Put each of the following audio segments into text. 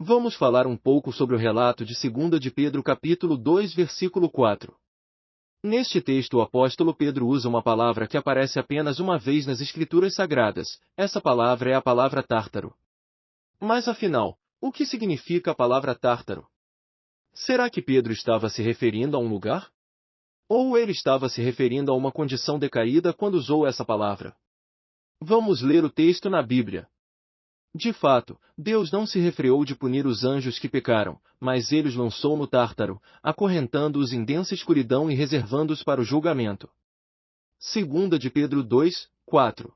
Vamos falar um pouco sobre o relato de 2 de Pedro capítulo 2 versículo 4. Neste texto o apóstolo Pedro usa uma palavra que aparece apenas uma vez nas Escrituras Sagradas. Essa palavra é a palavra tártaro. Mas afinal, o que significa a palavra tártaro? Será que Pedro estava se referindo a um lugar? Ou ele estava se referindo a uma condição decaída quando usou essa palavra? Vamos ler o texto na Bíblia. De fato, Deus não se refreou de punir os anjos que pecaram, mas ele os lançou no Tártaro, acorrentando-os em densa escuridão e reservando-os para o julgamento. 2 de Pedro 2, 4.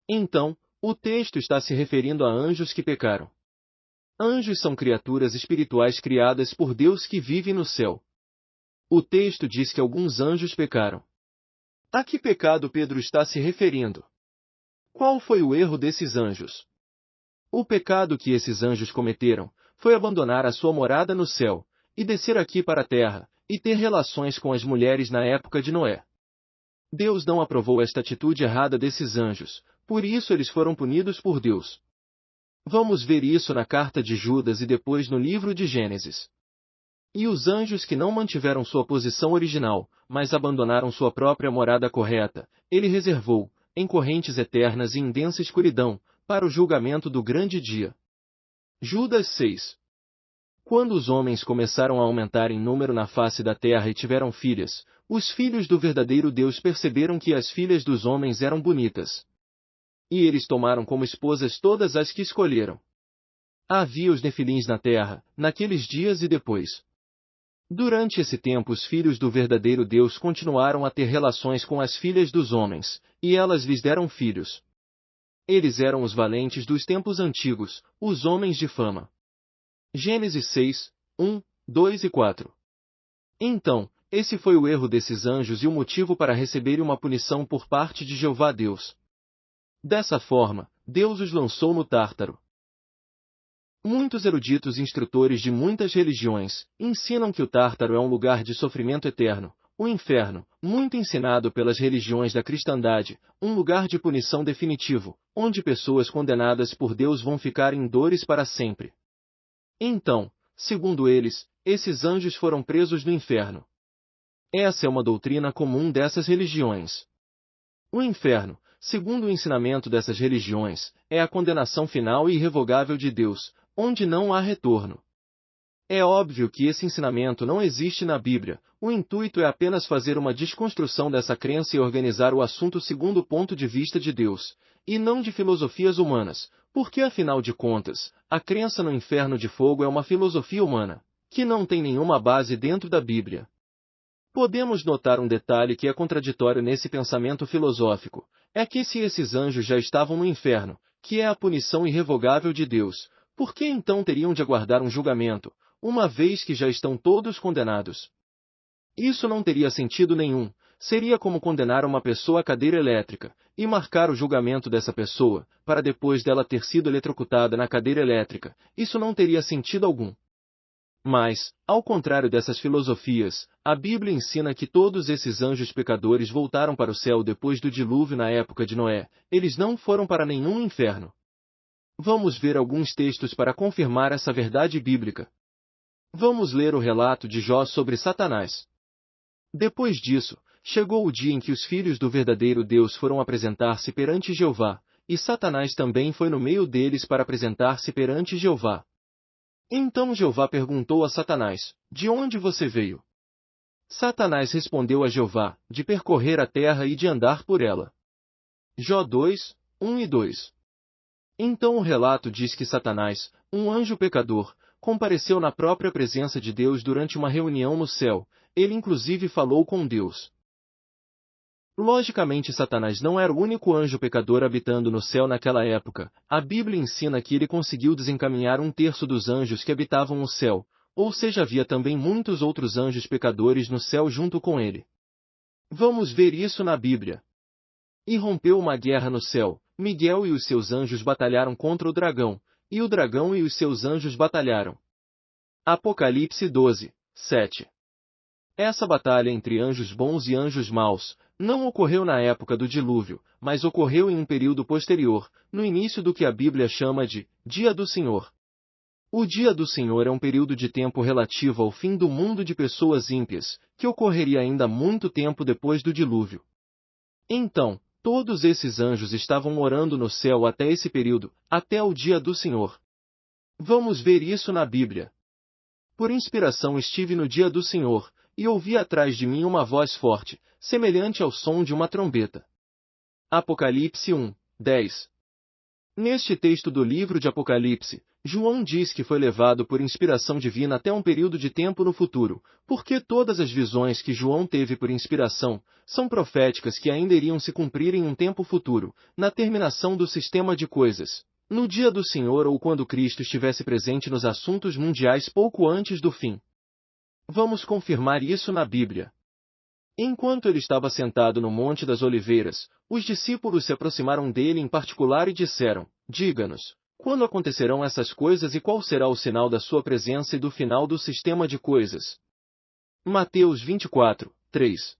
Então, o texto está se referindo a anjos que pecaram. Anjos são criaturas espirituais criadas por Deus que vivem no céu. O texto diz que alguns anjos pecaram. A que pecado Pedro está se referindo? Qual foi o erro desses anjos? O pecado que esses anjos cometeram foi abandonar a sua morada no céu, e descer aqui para a terra, e ter relações com as mulheres na época de Noé. Deus não aprovou esta atitude errada desses anjos, por isso eles foram punidos por Deus. Vamos ver isso na carta de Judas e depois no livro de Gênesis. E os anjos que não mantiveram sua posição original, mas abandonaram sua própria morada correta, ele reservou, em correntes eternas e em densa escuridão, para o julgamento do grande dia. Judas 6. Quando os homens começaram a aumentar em número na face da terra e tiveram filhas, os filhos do verdadeiro Deus perceberam que as filhas dos homens eram bonitas. E eles tomaram como esposas todas as que escolheram. Havia os nefilins na terra, naqueles dias e depois. Durante esse tempo os filhos do verdadeiro Deus continuaram a ter relações com as filhas dos homens, e elas lhes deram filhos. Eles eram os valentes dos tempos antigos, os homens de fama. Gênesis 6, 1, 2 e 4. Então, esse foi o erro desses anjos e o motivo para receberem uma punição por parte de Jeová Deus. Dessa forma, Deus os lançou no Tártaro. Muitos eruditos instrutores de muitas religiões ensinam que o Tártaro é um lugar de sofrimento eterno, o inferno, muito ensinado pelas religiões da cristandade, um lugar de punição definitivo, onde pessoas condenadas por Deus vão ficar em dores para sempre. Então, segundo eles, esses anjos foram presos no inferno. Essa é uma doutrina comum dessas religiões. O inferno, segundo o ensinamento dessas religiões, é a condenação final e irrevogável de Deus, onde não há retorno. É óbvio que esse ensinamento não existe na Bíblia, o intuito é apenas fazer uma desconstrução dessa crença e organizar o assunto segundo o ponto de vista de Deus, e não de filosofias humanas, porque afinal de contas, a crença no inferno de fogo é uma filosofia humana, que não tem nenhuma base dentro da Bíblia. Podemos notar um detalhe que é contraditório nesse pensamento filosófico, é que se esses anjos já estavam no inferno, que é a punição irrevogável de Deus, por que então teriam de aguardar um julgamento, uma vez que já estão todos condenados? Isso não teria sentido nenhum, seria como condenar uma pessoa à cadeira elétrica, e marcar o julgamento dessa pessoa, para depois dela ter sido eletrocutada na cadeira elétrica, isso não teria sentido algum. Mas, ao contrário dessas filosofias, a Bíblia ensina que todos esses anjos pecadores voltaram para o céu depois do dilúvio na época de Noé, eles não foram para nenhum inferno. Vamos ver alguns textos para confirmar essa verdade bíblica. Vamos ler o relato de Jó sobre Satanás. Depois disso, chegou o dia em que os filhos do verdadeiro Deus foram apresentar-se perante Jeová, e Satanás também foi no meio deles para apresentar-se perante Jeová. Então Jeová perguntou a Satanás: De onde você veio? Satanás respondeu a Jeová: De percorrer a terra e de andar por ela. Jó 2, 1 e 2. Então o relato diz que Satanás, um anjo pecador, compareceu na própria presença de Deus durante uma reunião no céu, ele inclusive falou com Deus. Logicamente Satanás não era o único anjo pecador habitando no céu naquela época, a Bíblia ensina que ele conseguiu desencaminhar 1/3 dos anjos que habitavam o céu, ou seja havia também muitos outros anjos pecadores no céu junto com ele. Vamos ver isso na Bíblia. E rompeu uma guerra no céu, Miguel e os seus anjos batalharam contra o dragão, e o dragão e os seus anjos batalharam. Apocalipse 12, 7. Essa batalha entre anjos bons e anjos maus não ocorreu na época do dilúvio, mas ocorreu em um período posterior, no início do que a Bíblia chama de Dia do Senhor. O dia do Senhor é um período de tempo relativo ao fim do mundo de pessoas ímpias, que ocorreria ainda muito tempo depois do dilúvio. Então, todos esses anjos estavam morando no céu até esse período, até o dia do Senhor. Vamos ver isso na Bíblia. Por inspiração estive no dia do Senhor, e ouvi atrás de mim uma voz forte, semelhante ao som de uma trombeta. Apocalipse 1, 10. Neste texto do livro de Apocalipse, João diz que foi levado por inspiração divina até um período de tempo no futuro, porque todas as visões que João teve por inspiração são proféticas que ainda iriam se cumprir em um tempo futuro, na terminação do sistema de coisas, no dia do Senhor ou quando Cristo estivesse presente nos assuntos mundiais pouco antes do fim. Vamos confirmar isso na Bíblia. Enquanto ele estava sentado no Monte das Oliveiras, os discípulos se aproximaram dele em particular e disseram: Diga-nos, quando acontecerão essas coisas e qual será o sinal da sua presença e do final do sistema de coisas? Mateus 24, 3.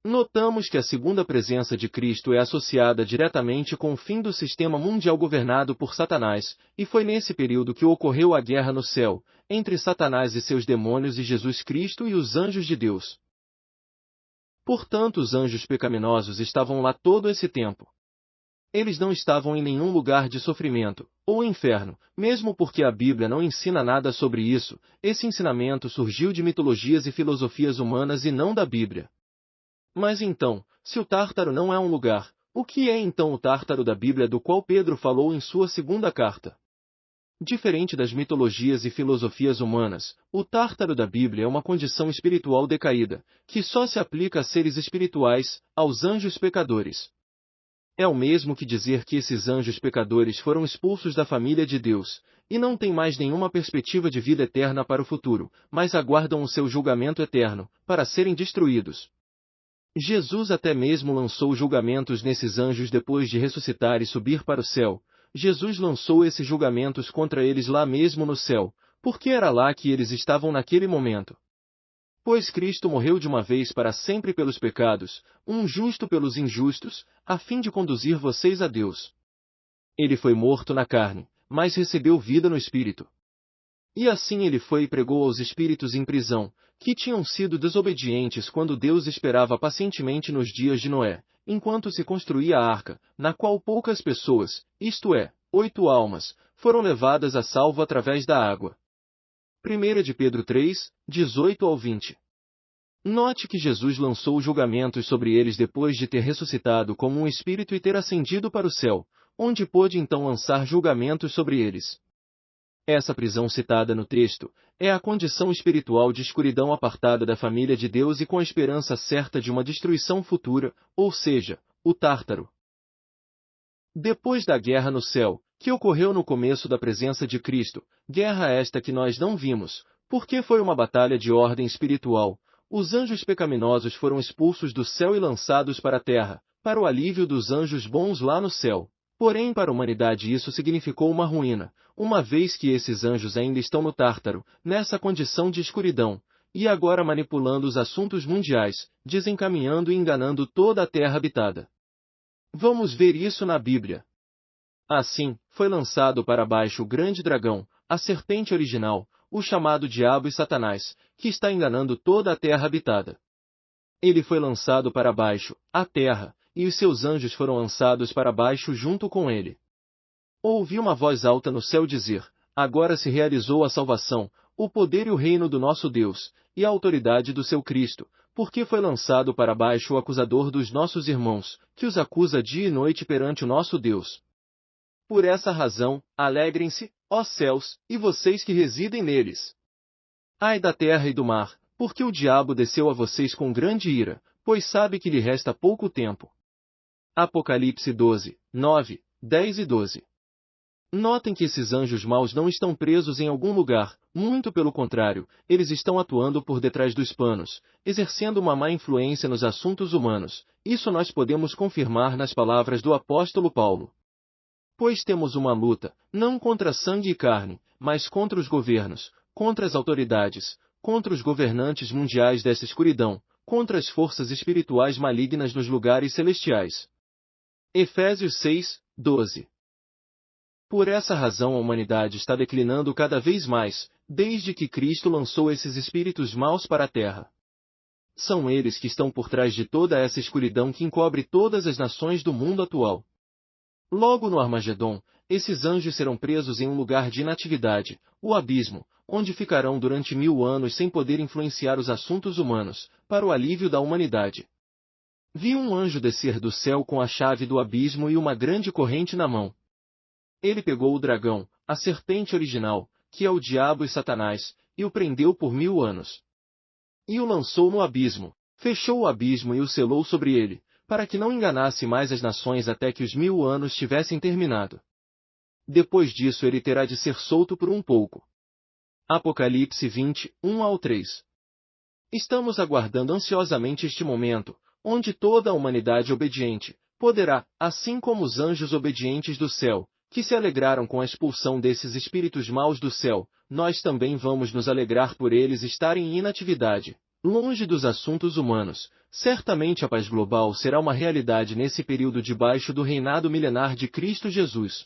Notamos que a segunda presença de Cristo é associada diretamente com o fim do sistema mundial governado por Satanás, e foi nesse período que ocorreu a guerra no céu, entre Satanás e seus demônios e Jesus Cristo e os anjos de Deus. Portanto, os anjos pecaminosos estavam lá todo esse tempo. Eles não estavam em nenhum lugar de sofrimento, ou inferno, mesmo porque a Bíblia não ensina nada sobre isso. Esse ensinamento surgiu de mitologias e filosofias humanas e não da Bíblia. Mas então, se o Tártaro não é um lugar, o que é então o Tártaro da Bíblia do qual Pedro falou em sua segunda carta? Diferente das mitologias e filosofias humanas, o Tártaro da Bíblia é uma condição espiritual decaída, que só se aplica a seres espirituais, aos anjos pecadores. É o mesmo que dizer que esses anjos pecadores foram expulsos da família de Deus, e não têm mais nenhuma perspectiva de vida eterna para o futuro, mas aguardam o seu julgamento eterno, para serem destruídos. Jesus até mesmo lançou julgamentos nesses anjos depois de ressuscitar e subir para o céu. Jesus lançou esses julgamentos contra eles lá mesmo no céu, porque era lá que eles estavam naquele momento. Pois Cristo morreu de uma vez para sempre pelos pecados, um justo pelos injustos, a fim de conduzir vocês a Deus. Ele foi morto na carne, mas recebeu vida no Espírito. E assim ele foi e pregou aos espíritos em prisão, que tinham sido desobedientes quando Deus esperava pacientemente nos dias de Noé, enquanto se construía a arca, na qual poucas pessoas, isto é, 8 almas, foram levadas a salvo através da água. 1 de Pedro 3, 18 ao 20. Note que Jesus lançou julgamentos sobre eles depois de ter ressuscitado como um espírito e ter ascendido para o céu, onde pôde então lançar julgamentos sobre eles. Essa prisão citada no texto é a condição espiritual de escuridão apartada da família de Deus e com a esperança certa de uma destruição futura, ou seja, o Tártaro. Depois da guerra no céu, que ocorreu no começo da presença de Cristo, guerra esta que nós não vimos, porque foi uma batalha de ordem espiritual, os anjos pecaminosos foram expulsos do céu e lançados para a terra, para o alívio dos anjos bons lá no céu. Porém, para a humanidade isso significou uma ruína, uma vez que esses anjos ainda estão no Tártaro, nessa condição de escuridão, e agora manipulando os assuntos mundiais, desencaminhando e enganando toda a terra habitada. Vamos ver isso na Bíblia. Assim, foi lançado para baixo o grande dragão, a serpente original, o chamado Diabo e Satanás, que está enganando toda a terra habitada. Ele foi lançado para baixo, a terra, e os seus anjos foram lançados para baixo junto com ele. Ouvi uma voz alta no céu dizer: agora se realizou a salvação, o poder e o reino do nosso Deus, e a autoridade do seu Cristo, porque foi lançado para baixo o acusador dos nossos irmãos, que os acusa dia e noite perante o nosso Deus. Por essa razão, alegrem-se, ó céus, e vocês que residem neles. Ai da terra e do mar, porque o diabo desceu a vocês com grande ira, pois sabe que lhe resta pouco tempo. Apocalipse 12, 9, 10 e 12. Notem que esses anjos maus não estão presos em algum lugar, muito pelo contrário, eles estão atuando por detrás dos panos, exercendo uma má influência nos assuntos humanos. Isso nós podemos confirmar nas palavras do apóstolo Paulo. Pois temos uma luta, não contra sangue e carne, mas contra os governos, contra as autoridades, contra os governantes mundiais dessa escuridão, contra as forças espirituais malignas nos lugares celestiais. Efésios 6, 12. Por essa razão a humanidade está declinando cada vez mais, desde que Cristo lançou esses espíritos maus para a terra. São eles que estão por trás de toda essa escuridão que encobre todas as nações do mundo atual. Logo no Armagedon, esses anjos serão presos em um lugar de inatividade, o abismo, onde ficarão durante 1000 anos sem poder influenciar os assuntos humanos, para o alívio da humanidade. Vi um anjo descer do céu com a chave do abismo e uma grande corrente na mão. Ele pegou o dragão, a serpente original, que é o diabo e Satanás, e o prendeu por 1000 anos. E o lançou no abismo, fechou o abismo e o selou sobre ele, para que não enganasse mais as nações até que os 1000 anos tivessem terminado. Depois disso ele terá de ser solto por um pouco. Apocalipse 20, 1-3. Estamos aguardando ansiosamente este momento, onde toda a humanidade obediente poderá, assim como os anjos obedientes do céu, que se alegraram com a expulsão desses espíritos maus do céu, nós também vamos nos alegrar por eles estarem em inatividade, longe dos assuntos humanos. Certamente a paz global será uma realidade nesse período debaixo do reinado milenar de Cristo Jesus.